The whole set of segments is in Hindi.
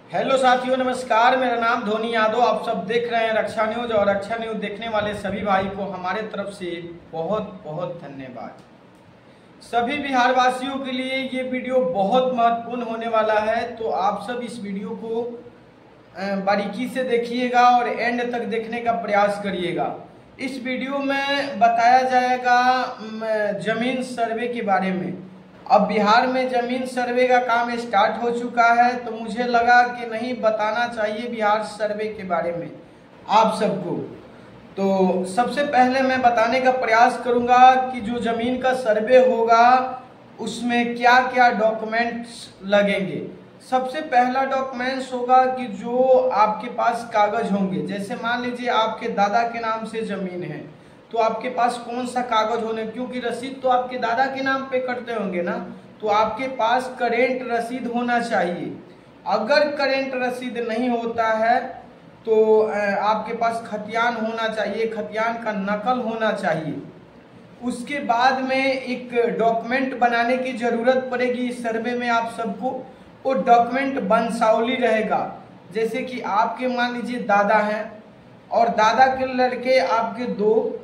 हेलो साथियों, नमस्कार। मेरा नाम धोनी यादव। आप सब देख रहे हैं रक्षा न्यूज, और रक्षा न्यूज देखने वाले सभी भाई को हमारे तरफ से बहुत बहुत धन्यवाद। सभी बिहार वासियों के लिए ये वीडियो बहुत महत्वपूर्ण होने वाला है, तो आप सब इस वीडियो को बारीकी से देखिएगा और एंड तक देखने का प्रयास करिएगा। इस वीडियो में बताया जाएगा जमीन सर्वे के बारे में। अब बिहार में जमीन सर्वे का काम स्टार्ट हो चुका है, तो मुझे लगा कि नहीं बताना चाहिए बिहार सर्वे के बारे में आप सबको। तो सबसे पहले मैं बताने का प्रयास करूंगा कि जो जमीन का सर्वे होगा उसमें क्या क्या डॉक्यूमेंट्स लगेंगे। सबसे पहला डॉक्यूमेंट्स होगा कि जो आपके पास कागज होंगे। जैसे मान लीजिए आपके दादा के नाम से जमीन है, तो आपके पास कौन सा कागज होने, क्योंकि रसीद तो आपके दादा के नाम पे करते होंगे ना, तो आपके पास करेंट रसीद होना चाहिए। अगर करेंट रसीद नहीं होता है तो आपके पास खतियान होना चाहिए, खतियान का नकल होना चाहिए। उसके बाद में एक डॉक्यूमेंट बनाने की जरूरत पड़ेगी इस सर्वे में आप सबको। वो डॉक्यूमेंट वंशावली रहेगा। जैसे कि आपके मान लीजिए दादा हैं और दादा के लड़के आपके दो,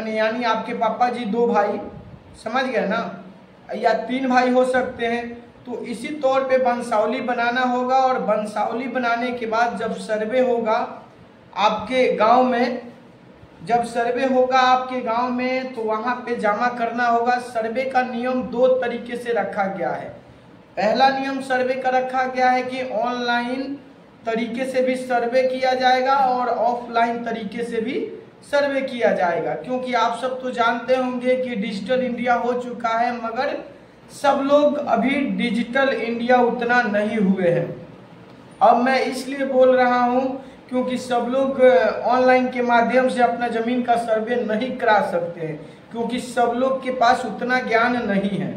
यानी आपके पापा जी दो भाई, समझ गए ना, या 3 भाई हो सकते हैं। तो इसी तौर पे वंशावली बनाना होगा, और वंशावली बनाने के बाद जब सर्वे होगा आपके गांव में, जब सर्वे होगा आपके गांव में तो वहां पे जमा करना होगा। सर्वे का नियम 2 तरीके से रखा गया है। पहला नियम सर्वे का रखा गया है कि ऑनलाइन तरीके से भी सर्वे किया जाएगा और ऑफलाइन तरीके से भी सर्वे किया जाएगा, क्योंकि आप सब तो जानते होंगे कि डिजिटल इंडिया हो चुका है, मगर सब लोग अभी डिजिटल इंडिया उतना नहीं हुए हैं। अब मैं इसलिए बोल रहा हूं क्योंकि सब लोग ऑनलाइन के माध्यम से अपना जमीन का सर्वे नहीं करा सकते हैं, क्योंकि सब लोग के पास उतना ज्ञान नहीं है।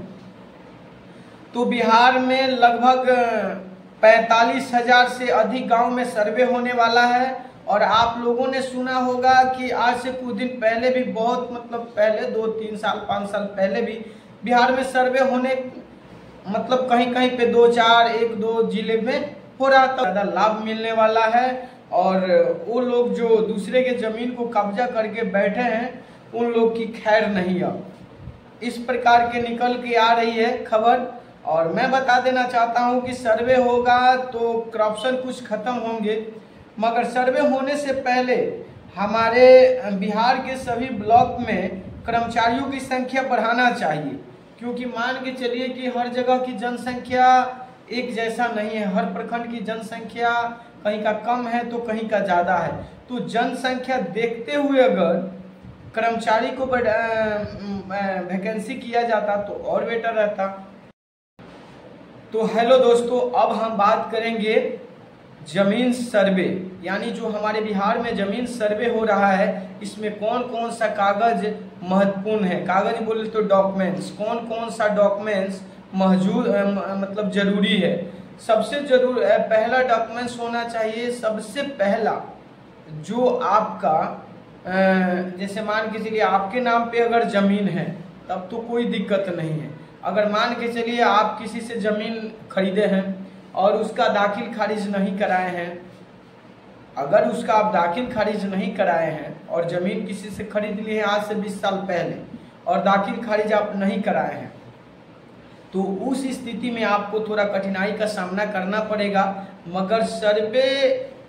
तो बिहार में लगभग 45,000 से अधिक गांव में सर्वे होने वाला है। और आप लोगों ने सुना होगा कि आज से कुछ दिन पहले भी, बहुत पहले 2-3 साल 5 साल पहले भी बिहार में सर्वे होने कहीं कहीं पे 2-4 1-2 जिले में हो रहा था। ज़्यादा लाभ मिलने वाला है, और वो लोग जो दूसरे के जमीन को कब्जा करके बैठे हैं उन लोग की खैर नहीं। अब इस प्रकार के निकल के आ रही है खबर। और मैं बता देना चाहता हूं कि सर्वे होगा तो करप्शन कुछ खत्म होंगे, मगर सर्वे होने से पहले हमारे बिहार के सभी ब्लॉक में कर्मचारियों की संख्या बढ़ाना चाहिए। क्योंकि मान के चलिए कि हर जगह की जनसंख्या एक जैसा नहीं है। हर प्रखंड की जनसंख्या कहीं का कम है तो कहीं का ज़्यादा है। तो जनसंख्या देखते हुए अगर कर्मचारी को वैकेंसी किया जाता तो और बेटर रहता। तो हेलो दोस्तों, अब हम बात करेंगे जमीन सर्वे, यानी जो हमारे बिहार में जमीन सर्वे हो रहा है इसमें कौन कौन सा कागज महत्वपूर्ण है। कागज बोले तो डॉक्यूमेंट्स, कौन कौन सा डॉक्यूमेंट्स मौजूद जरूरी है। सबसे पहला डॉक्यूमेंट्स होना चाहिए, सबसे पहला जो आपका जैसे मान के चलिए आपके नाम पे अगर जमीन है तब तो कोई दिक्कत नहीं है। अगर मान के चलिए आप किसी से जमीन खरीदे हैं और उसका दाखिल खारिज नहीं कराए हैं, अगर उसका आप दाखिल खारिज नहीं कराए हैं और ज़मीन किसी से खरीद ली है आज से 20 साल पहले और दाखिल खारिज आप नहीं कराए हैं, तो उस स्थिति में आपको थोड़ा कठिनाई का सामना करना पड़ेगा। मगर सर्वे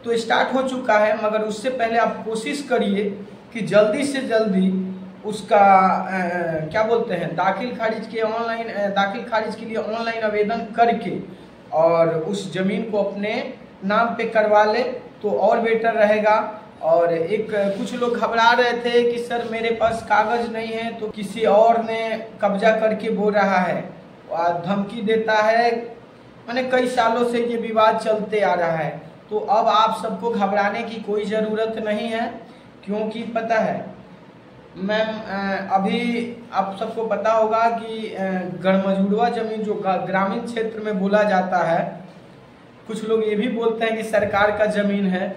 तो स्टार्ट हो चुका है, मगर उससे पहले आप कोशिश करिए कि जल्दी से जल्दी उसका क्या बोलते हैं दाखिल खारिज के लिए ऑनलाइन आवेदन करके और उस जमीन को अपने नाम पे करवा ले तो और बेटर रहेगा। और कुछ लोग घबरा रहे थे कि सर मेरे पास कागज नहीं है, तो किसी और ने कब्जा करके बोल रहा है, धमकी देता है। मैंने कई सालों से ये विवाद चलते आ रहा है। तो अब आप सबको घबराने की कोई ज़रूरत नहीं है, क्योंकि पता है मैम अभी आप सबको पता होगा कि गड़मजुड़वा जमीन जो ग्रामीण क्षेत्र में बोला जाता है, कुछ लोग ये भी बोलते हैं कि सरकार का जमीन है।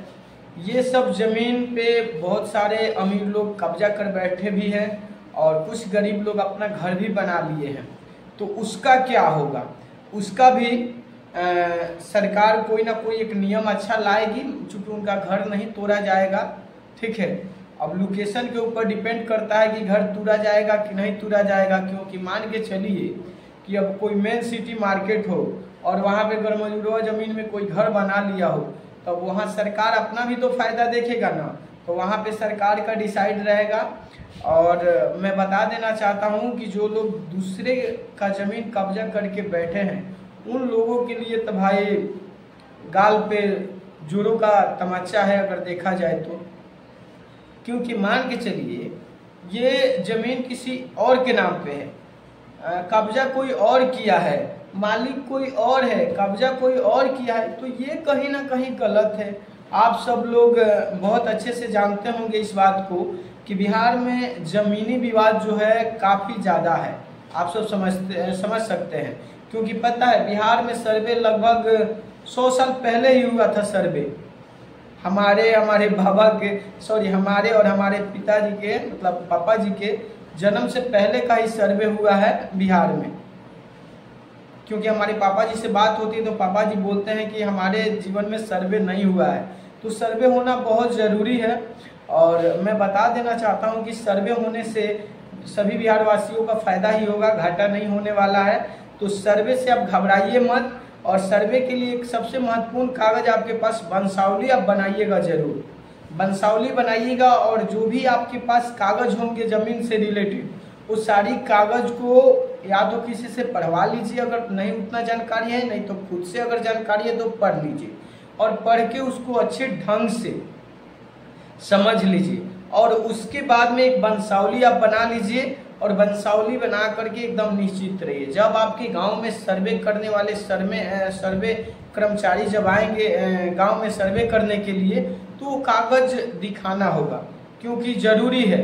ये सब जमीन पे बहुत सारे अमीर लोग कब्जा कर बैठे भी हैं और कुछ गरीब लोग अपना घर भी बना लिए हैं। तो उसका क्या होगा, उसका भी सरकार कोई ना कोई एक नियम अच्छा लाएगी, चूंकि उनका घर नहीं तोड़ा जाएगा। ठीक है, अब लोकेशन के ऊपर डिपेंड करता है कि घर तोड़ा जाएगा कि नहीं तोड़ा जाएगा, क्योंकि मान के चलिए कि अब कोई मेन सिटी मार्केट हो और वहाँ पे गरमजूरुआ ज़मीन में कोई घर बना लिया हो, तो वहाँ सरकार अपना भी तो फायदा देखेगा ना, तो वहाँ पे सरकार का डिसाइड रहेगा। और मैं बता देना चाहता हूँ कि जो लोग दूसरे का ज़मीन कब्जा करके बैठे हैं, उन लोगों के लिए तो भाई गाल पे जोरों का तमाचा है अगर देखा जाए तो। क्योंकि मान के चलिए ये ज़मीन किसी और के नाम पे है, कब्जा कोई और किया है, मालिक कोई और है, कब्जा कोई और किया है, तो ये कहीं ना कहीं गलत है। आप सब लोग बहुत अच्छे से जानते होंगे इस बात को कि बिहार में ज़मीनी विवाद जो है काफ़ी ज़्यादा है। आप सब समझ सकते हैं, क्योंकि पता है बिहार में सर्वे लगभग 100 साल पहले ही हुआ था। सर्वे हमारे बाबा के हमारे और हमारे पिताजी के मतलब पापा जी के जन्म से पहले का ही सर्वे हुआ है बिहार में। क्योंकि हमारे पापा जी से बात होती है तो पापा जी बोलते हैं कि हमारे जीवन में सर्वे नहीं हुआ है, तो सर्वे होना बहुत ज़रूरी है। और मैं बता देना चाहता हूं कि सर्वे होने से सभी बिहार वासियों का फायदा ही होगा, घाटा नहीं होने वाला है। तो सर्वे से आप घबराइए मत। और सर्वे के लिए एक सबसे महत्वपूर्ण कागज आपके पास वंशावली आप बनाइएगा, जरूर वंशावली बनाइएगा। और जो भी आपके पास कागज होंगे ज़मीन से रिलेटेड, उस सारी कागज को या तो किसी से पढ़वा लीजिए, अगर नहीं उतना जानकारी है, नहीं तो खुद से अगर जानकारी है तो पढ़ लीजिए और पढ़ के उसको अच्छे ढंग से समझ लीजिए। और उसके बाद में एक वंशावली आप बना लीजिए और वंशावली बना करके एकदम निश्चित रहिए। जब आपके गांव में सर्वे करने वाले सर्वे कर्मचारी जब आएंगे गांव में सर्वे करने के लिए, तो कागज दिखाना होगा, क्योंकि ज़रूरी है।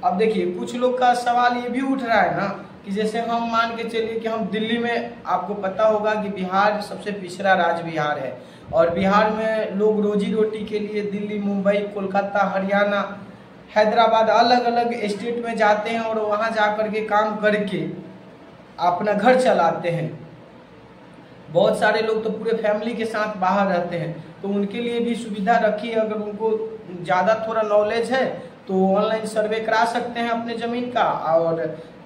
अब देखिए कुछ लोग का सवाल ये भी उठ रहा है ना कि जैसे हम मान के चलिए कि हम दिल्ली में, आपको पता होगा कि बिहार सबसे पिछड़ा राज्य बिहार है और बिहार में लोग रोजी रोटी के लिए दिल्ली, मुंबई, कोलकाता, हरियाणा, हैदराबाद अलग अलग स्टेट में जाते हैं और वहाँ जा कर के काम करके अपना घर चलाते हैं। बहुत सारे लोग तो पूरे फैमिली के साथ बाहर रहते हैं, तो उनके लिए भी सुविधा रखी है। अगर उनको ज़्यादा थोड़ा नॉलेज है तो ऑनलाइन सर्वे करा सकते हैं अपने ज़मीन का। और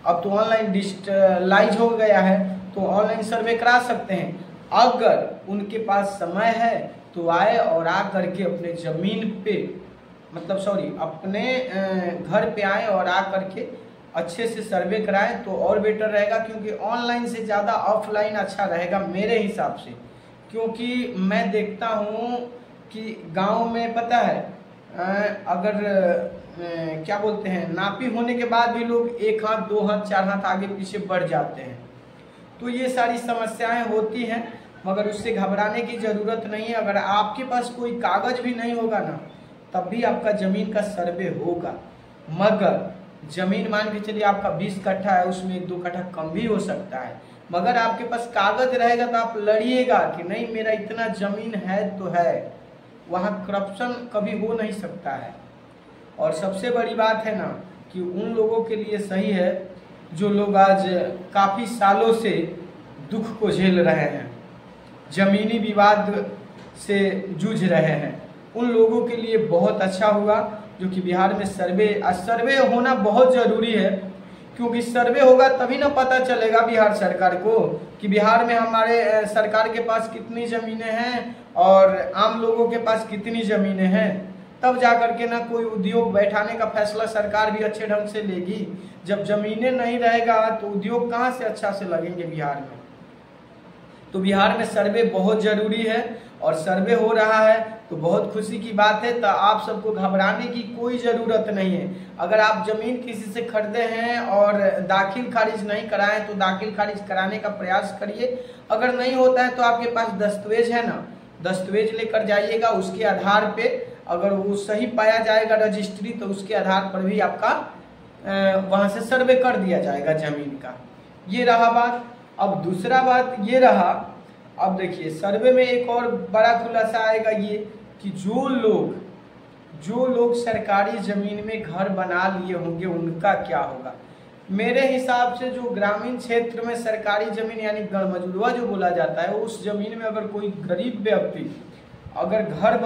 अब तो ऑनलाइन डिजिटलाइज हो गया है तो ऑनलाइन सर्वे करा सकते हैं। अगर उनके पास समय है तो आए और आ करके अपने ज़मीन पे अपने घर पे आए और आ करके अच्छे से सर्वे कराएं तो और बेटर रहेगा। क्योंकि ऑनलाइन से ज़्यादा ऑफलाइन अच्छा रहेगा मेरे हिसाब से। क्योंकि मैं देखता हूँ कि गांव में पता है अगर क्या बोलते हैं, नापी होने के बाद भी लोग 1 हाथ 2 हाथ 4 हाथ आगे पीछे बढ़ जाते हैं। तो ये सारी समस्याएं होती हैं, मगर उससे घबराने की ज़रूरत नहीं है। अगर आपके पास कोई कागज भी नहीं होगा ना, तब भी आपका ज़मीन का सर्वे होगा। मगर ज़मीन मान के चलिए आपका 20 कट्ठा है, उसमें 1-2 कट्ठा कम भी हो सकता है। मगर आपके पास कागज रहेगा तो आप लड़िएगा कि नहीं मेरा इतना ज़मीन है तो है। वहाँ करप्शन कभी हो नहीं सकता है। और सबसे बड़ी बात है ना कि उन लोगों के लिए सही है जो लोग आज काफ़ी सालों से दुख को झेल रहे हैं, ज़मीनी विवाद से जूझ रहे हैं। उन लोगों के लिए बहुत अच्छा हुआ जो कि बिहार में सर्वे होना बहुत ज़रूरी है। क्योंकि सर्वे होगा तभी ना पता चलेगा बिहार सरकार को कि बिहार में हमारे सरकार के पास कितनी ज़मीनें हैं और आम लोगों के पास कितनी ज़मीनें हैं। तब जा कर के ना कोई उद्योग बैठाने का फैसला सरकार भी अच्छे ढंग से लेगी। जब ज़मीनें नहीं रहेगा तो उद्योग कहाँ से अच्छा से लगेंगे बिहार में। तो बिहार में सर्वे बहुत ज़रूरी है और सर्वे हो रहा है तो बहुत खुशी की बात है। तो आप सबको घबराने की कोई ज़रूरत नहीं है। अगर आप ज़मीन किसी से खरीदे हैं और दाखिल खारिज नहीं कराएं तो दाखिल खारिज कराने का प्रयास करिए। अगर नहीं होता है तो आपके पास दस्तावेज है ना, दस्तावेज लेकर जाइएगा। उसके आधार पे अगर वो सही पाया जाएगा रजिस्ट्री, तो उसके आधार पर भी आपका वहाँ से सर्वे कर दिया जाएगा ज़मीन का। ये रहा बात। अब दूसरा बात ये रहा, अब देखिए सर्वे में एक और बड़ा खुलासा आएगा ये कि जो लोग सरकारी ज़मीन में घर बना लिए होंगे उनका क्या होगा। मेरे हिसाब से जो ग्रामीण क्षेत्र में सरकारी जमीन यानी गड़मजुड़वा जो बोला जाता है, उस जमीन में अगर कोई गरीब व्यक्ति अगर घर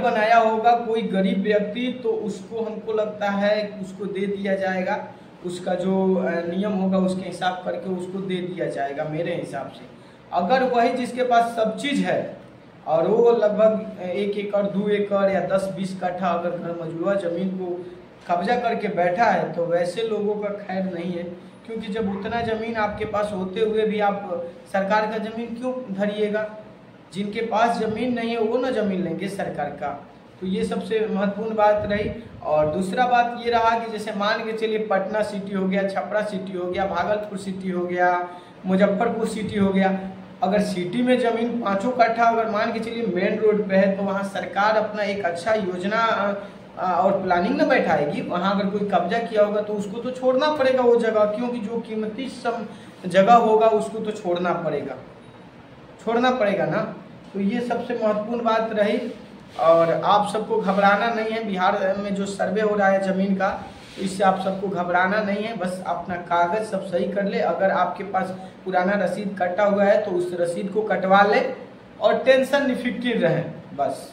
बनाया होगा कोई गरीब व्यक्ति, तो उसको हमको लगता है उसको दे दिया जाएगा, उसका जो नियम होगा उसके हिसाब करके उसको दे दिया जाएगा मेरे हिसाब से। अगर वही जिसके पास सब चीज़ है और वो लगभग 1 एकड़ 2 एकड़ या 10-20 कट्ठा अगर गड़मजुड़वा जमीन को कब्जा करके बैठा है, तो वैसे लोगों का खैर नहीं है, क्योंकि जब उतना ज़मीन आपके पास होते हुए भी आप सरकार का ज़मीन क्यों धरिएगा? जिनके पास ज़मीन नहीं है वो ना ज़मीन लेंगे सरकार का। तो ये सबसे महत्वपूर्ण बात रही। और दूसरा बात ये रहा कि जैसे मान के चलिए पटना सिटी हो गया, छपरा सिटी हो गया, भागलपुर सिटी हो गया, मुजफ्फरपुर सिटी हो गया, अगर सिटी में ज़मीन 5 कट्ठा अगर मान के चलिए मेन रोड पे है, तो वहाँ सरकार अपना एक अच्छा योजना और प्लानिंग न बैठाएगी। वहाँ अगर कोई कब्जा किया होगा तो उसको तो छोड़ना पड़ेगा वो जगह, क्योंकि जो कीमती जगह होगा उसको तो छोड़ना पड़ेगा ना। तो ये सबसे महत्वपूर्ण बात रही। और आप सबको घबराना नहीं है, बिहार में जो सर्वे हो रहा है ज़मीन का, तो इससे आप सबको घबराना नहीं है। बस अपना कागज़ सब सही कर ले। अगर आपके पास पुराना रसीद कटा हुआ है तो उस रसीद को कटवा ले और टेंशन निफिक्र रहे बस।